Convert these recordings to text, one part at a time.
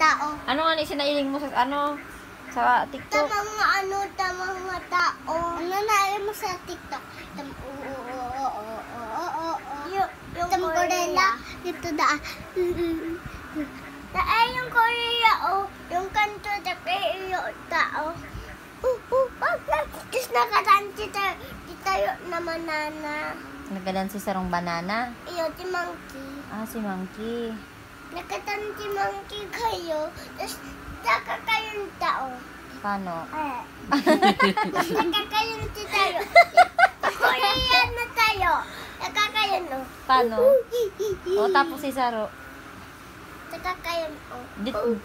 tao. Ano nga ni sinailing mo sa ano? Sa TikTok? Tamang mga tao. Ano naalala mo sa TikTok? Yung Korea. Ito da. Yung Korea, yung kanto da kayo tao. Tapos nakatansi tayo na banana. Nagkadan si sarong banana? Iyo, si Monkey. Ah, si Monkey. Nakatansi Monkey kayo. Tapos nakakayong tao. Paano? Nakakayon si tayo. Korea na tayo. Nakakayon, Paano? O, tapos si Saro. Nakakayon,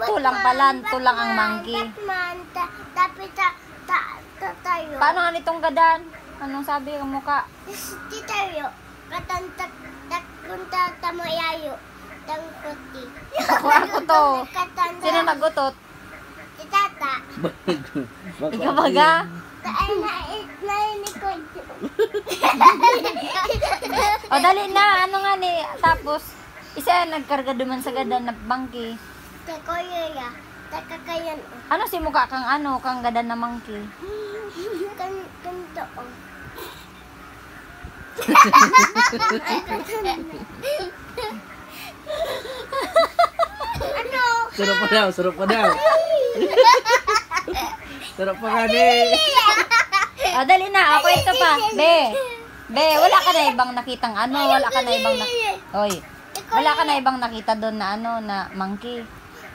Tulang pala, tulang ang monkey. Batman, tapos tayo. Paano nga nitong gadan? Anong sabi ang muka? Si tayo. Katantak, kunta tamayayo. Tangkuti. Ako to. Sino nagutot? Si Tata. Ikaw baga? Ay, nainig ko. O, dali na. Ano nga ni? Tapos, isa nagkarga duman sa gadan na monkey. Si Korea. Nakakayon, Ano si muka kang ano? Kang gadan na monkey? Kanto, Ano? Sarap pa daw, sarap pa daw. Sarap pa gani. O, dali na. Ako ito pa. Be, wala ka na ibang nakitang ano? Wala ka na ibang Oy, wala ka na ibang nakita doon na ano, na monkey?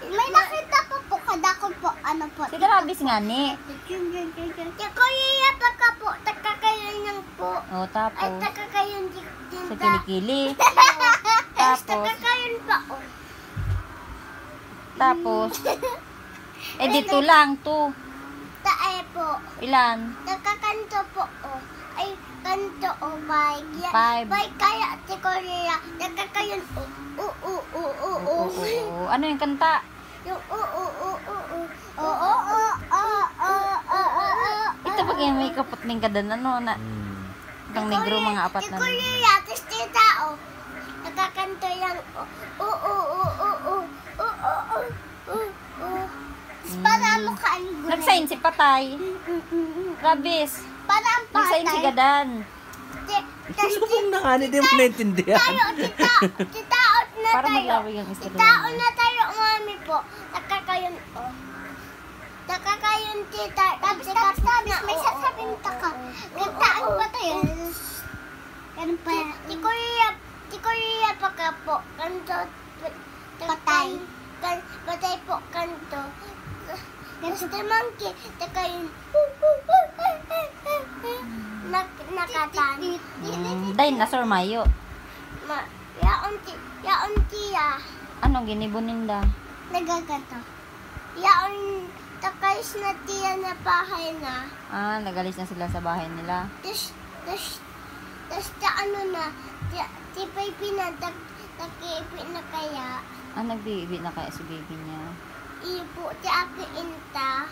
May nakita po kadako po. Ano po? Si Travis nga ni. Si Korea pa ka po. Takakayon lang po. O, Ay, tapos, takakayon din sa ta. kilikili. Tapos, Tapos, takakayon pa, tapos, dito lang, Tae po. Ilan? Nakakanto po, Ay, kanto, bye. Five. Bye, kaya si Korea. Nakakayon, Oo. Ano yung kanta? Yung Ito pag yung may kapot ng gadan, ano, na, kang negro mga apat Si na. Korea, tapos si tao. Nakakanto yung para mukhaan gulo. Nagsayin si Patay. Travis, Para ang nagsayin si patay. Gadan. Tapos Subong na nga, hindi mo naintindihan. si tao na Para tayo. maglaway ang Si istorya. tao na tayo, mami po. Nakakayon, Nakakayon tita. Tapos may sasabihin ka. Nagtaan pa tayo. Ganun pa. Si Korea pa ka po. Kanto. Patay. Patay po kanto. Tapos si Monkey. Takayon. Nakatan. Dinosaur Mayo. Yaon tiya. Anong ginibunin da? Nagagato. Yaon takayos na tiya na bahay na. Ah, nagalis na sila sa bahay nila. Tapos ano na, si baby na, takiipin na kaya. Ah, nagbibi na kaya si baby niya. Iyo po, si Aki Inta.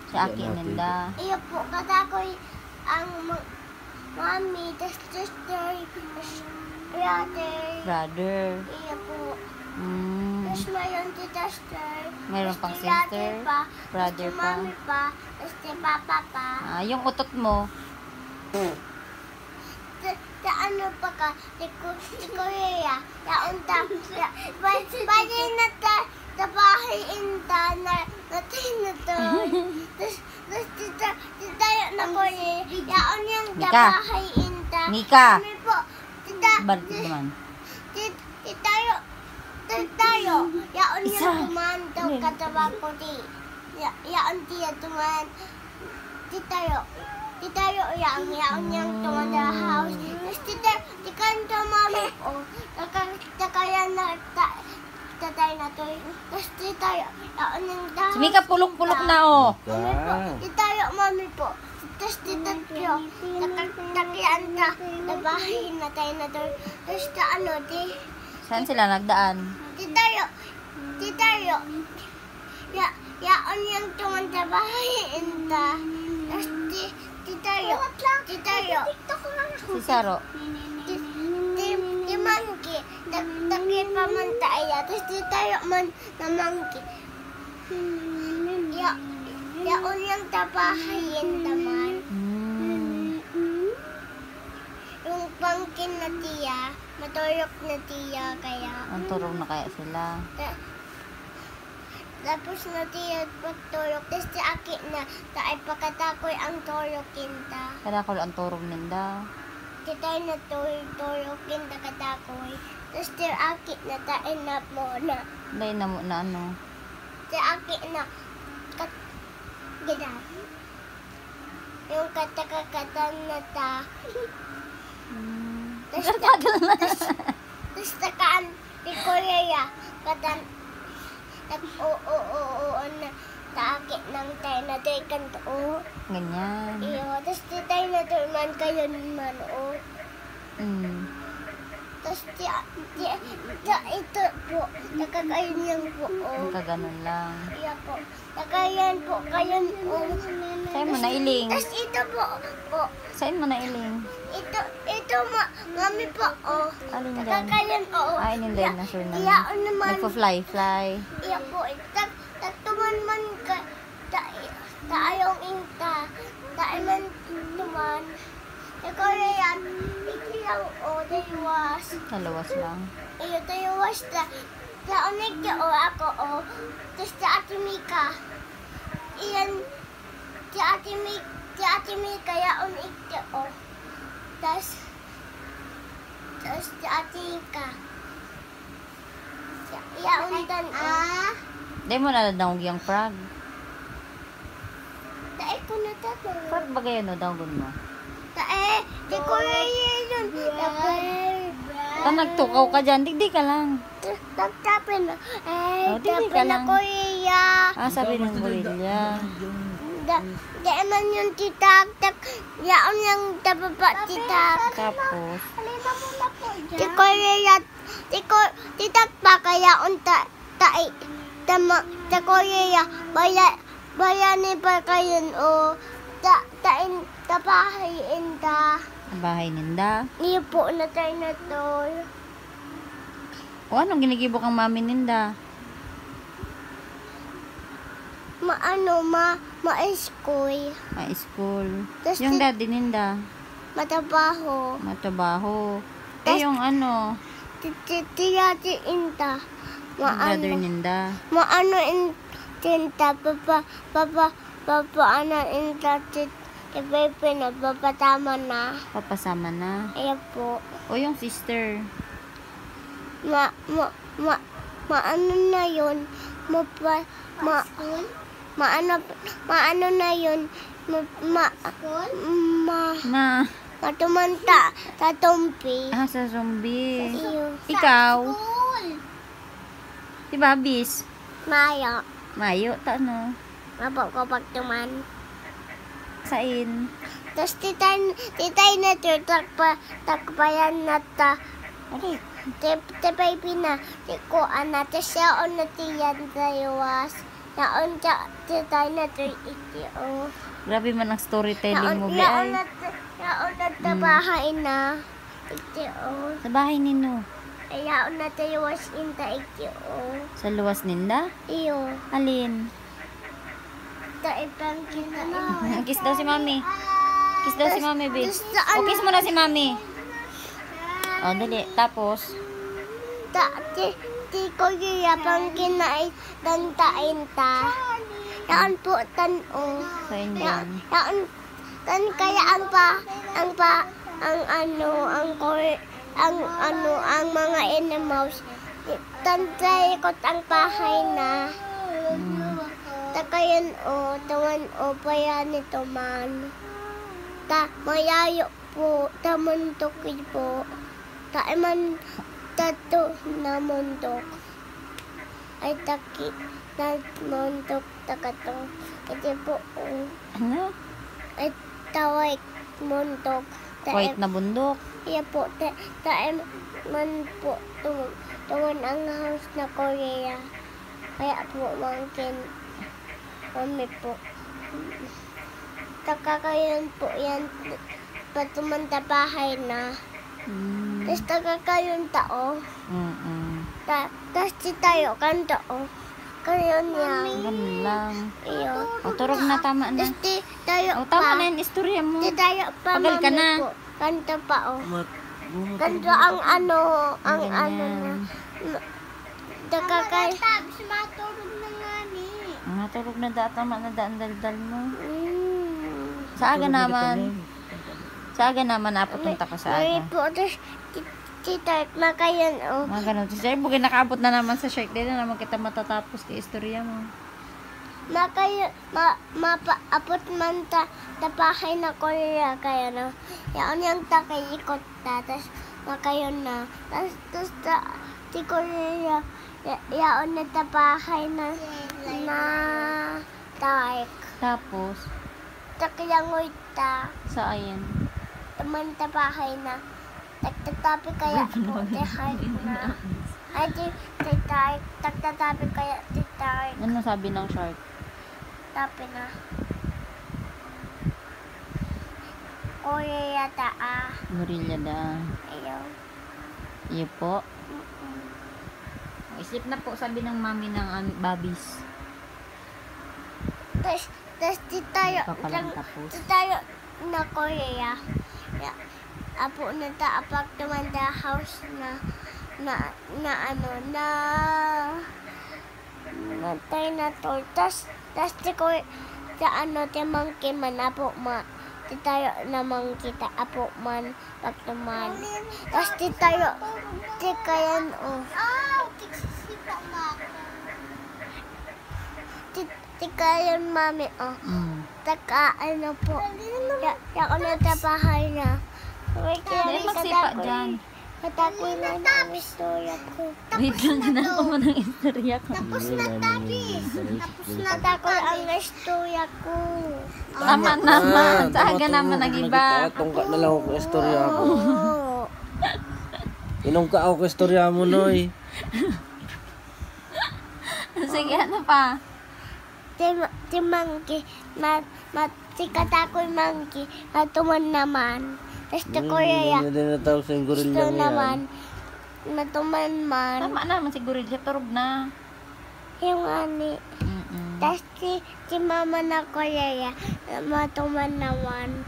Si Aki Nanda. Iyo po, katakoy ang mami, tapos sister, Brother. Iyo po. Tapos mayroon si sister. Mayroon pang si sister, pa, brother si pa. mami pa, tapos si papa pa. Ah, yung utot mo. Sa ano pa ka, si Korea, yaunta, pwede na sa bahay inta na tinatoy. Tapos tayo na Korea, yaon yung sa Mika. bahay inta. Mika. Kami po, Ba't naman? tayo, yaon yung Isa. tuman daw Hindi. katawa ko di. Yaon tiya tuman. Tayo yaon yung tuman sa house. Tapos di kanto mami po, takaya na tatay na to. Tapos tayo, yaon yung Si house. Mika pulok-pulok na, oh. Mami po, tayo mami po. Tapos tatyo, takayaan na, nabahay na tayo na to. Tapos ano, Saan sila nagdaan? Titayo. Yaon yung tuman sa bahay inta. Tapos titayo. Si Saro. Di monkey. Takip pa man tayo. Tapos titayo man na monkey. Yaon yung tabahayin naman. Yung pangkin na tiya, matulog na tiya kaya. Ang turong na kaya sila. Tapos na tiya pagtulog, tapos si Aki na, taay pagkatakoy ang tulukin ta. Kaya ko ang turong ninda. Kitay na tulukin ta katakoy. Tapos si Aki na taay na mo na. Dahil na mo na ano. Si Aki na, gidan. Yung katakakatan na ta. Tapos takaan, si Korea, katan, na taakit ng tayo na tayo kanto. Ganyan. Iyo, tapos di tayo na tayo man kayo man, o. Tapos ito po, nakakain yung po, o. Kaganon lang. Iya po, nakayan po kayo, o. Sa'yo mo na iling. Tapos ito po, Sa'yo mo na iling. ito mami po, o. Alin dyan? Nakakayan, o. Ay, hindi na sure na. Iya, naman. Nagpa-fly. Iya po, tatuman man ka, taayong inta, taayman naman. Ikaw na yan, ikilaw o, taywas. Kalawas lang. Iyo, taywas na. Launig ka o, ako o. Tapos si Ate Mika. Iyan, si Ate Mika, yaunig ka o. Tapos si Ate Mika. Yaunitan o. Dahil mo naladawag yung frog. Tae ko na tato. Frog ba kayo no, dawgon mo? Tae, di ko na yun. Ta nagtukaw ka dyan, digdi ka lang. Nagtapin na. Oh, di ka Tapin lang. ako iya. Sabi ng gorilla. Di man yung titak-tak. Yaon yung tababa titak. Tapos, Di ko iya. Titak pa kaya unta. Ta ko iya. Bayani pa kayo o. Tapahayin ta. bahay ninda. Iyo po na tayo na to. O anong ginigibok ang mami ninda? Ma-iskoy. School. Tas Yung ti- daddy ninda, Matabaho. matabaho. Tas- Yung ano, Tiyati inta. brother ninda. Maano inta. Ano inta. Pepe na. Papatama na. Papasama na. Ayan po. O yung sister. Maano na yun. Maano na yun. Na, Matumanta. Tatumpi. sa zombie. Iyo. Ikaw, si Babis. Maya. Mayo, ano? Mabok ko pagtuman. Sain. Tapos titay na ito, takpayan na ta. Tipay pina, tiko anak, tapos yaon na tiyan tayawas. Yaon titay na ito, ito. Grabe man ang storytelling mo, Yaon Biay. na tabahay na, ito. Sa bahay nino. Yaon na tayawas inta, ito. Sa luwas ninda. Iyo, Alin? taipang kita na. Kiss daw si mami. Kiss daw si mami, babe. Saan? O, kiss mo na si mami. O, dali. Tapos, Ti ko pang kinay dantain ta. Yaan po tan-o. sa inyan. Yaan kaya ang mga animals. Tantay ko ang bahay na. Takayan o, tawan o, bayan nito man. Mayayo po, tamuntok po. Taiman tato na muntok. Ay muntok takato. Ito po, Ano? ay taway muntok. White na bundok. Iya po, man po, tuwan ang house na Korea. Kaya po, mangkin, mami po. Takakayan po yan, patumanta bahay na. Tapos takakayan tao. Mm-mm. Tapos si tayo kan tao. Kayo niya. Ganun lang. Iyo. O, turog na, tama na. Tapos di tayo O, tama pa. na yung istorya mo. Di tayo pa, Pagal ka mami na. ko. Ganito pa, oh. Mat. Ganito ang ano, ang Ganyan. ano na. Nakakay. Tapos matulog na nga ni. Ang turog na da, tama na da, ang daldal mo. Mm. Sa aga naman. Sa aga naman, napupunta ka sa May aga. po, tapos tita, makayan, oh. Mga ganun. Sir, bugay nakaabot na naman sa shirt. Di na naman kita matatapos kay istorya mo. Makayan, mapaapot man tapahay na Korea, kaya na. Yaon yung takayikot ta, tapos makayon na. Tapos ti Korea, yaon na tapahay na taik. Tapos, Takayangoy ta, sa ayan. taman tapahay na. Tagtatapi kaya po, tihay na. Ay, taik, tagtatapi kaya taik. Ano sabi ng shark? Tapi na. Korea yata Gorilla da. Ayaw. Iyo po. Isip na po, sabi ng mami ng babis. Tas di tayo. Pa palang tapos. Di tayo na Korea. Ya. Apo na ta apag tumanda house na ano na tayo na to. Tas di ko sa ano ti monkey man apo di tayo namang kita apo man pagtuman. Tas di tayo di kayan oh. Di kayan mami oh. Taka ano po. Ya ako na tapahay na. Wait, Dahil magsipa dyan. Katakoy na ang istorya ko. Wait lang, ginagawa mo ng istorya ko. Tapos natakoy ang istorya ko. Tama naman. Sa aga naman nag-iba. Tungka na lang ako istorya mo. Oo. Inungka ako istorya mo, Noy. Sige, ano pa? Si monkey, si katakoy monkey, matuman naman. Tapos si Korea, Hindi na tawag sa gorilla gusto mo yan. naman, matuman man. Tama naman si Gorilla. Turog na. Yung ani. Tapos si mama na Korea, matuman naman.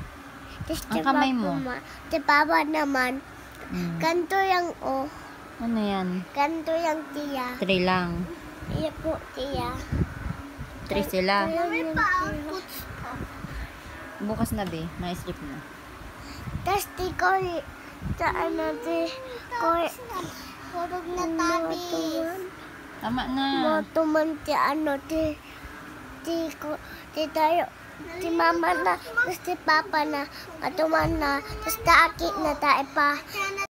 Tapos Ang kamay mo? Si papa naman, kanto yung oh, Ano yan? kanto yung tiya. 3 lang. Iya po tiya. 3 sila. Mami pa, Bukas na be. Na-sleep na. tapos si Korea, sa ano si Korea, hurog na tabi. Tama na. Matuman si ano, si tayo, si mama na, tapos si papa na, matuman na, tapos taaki na tayo pa.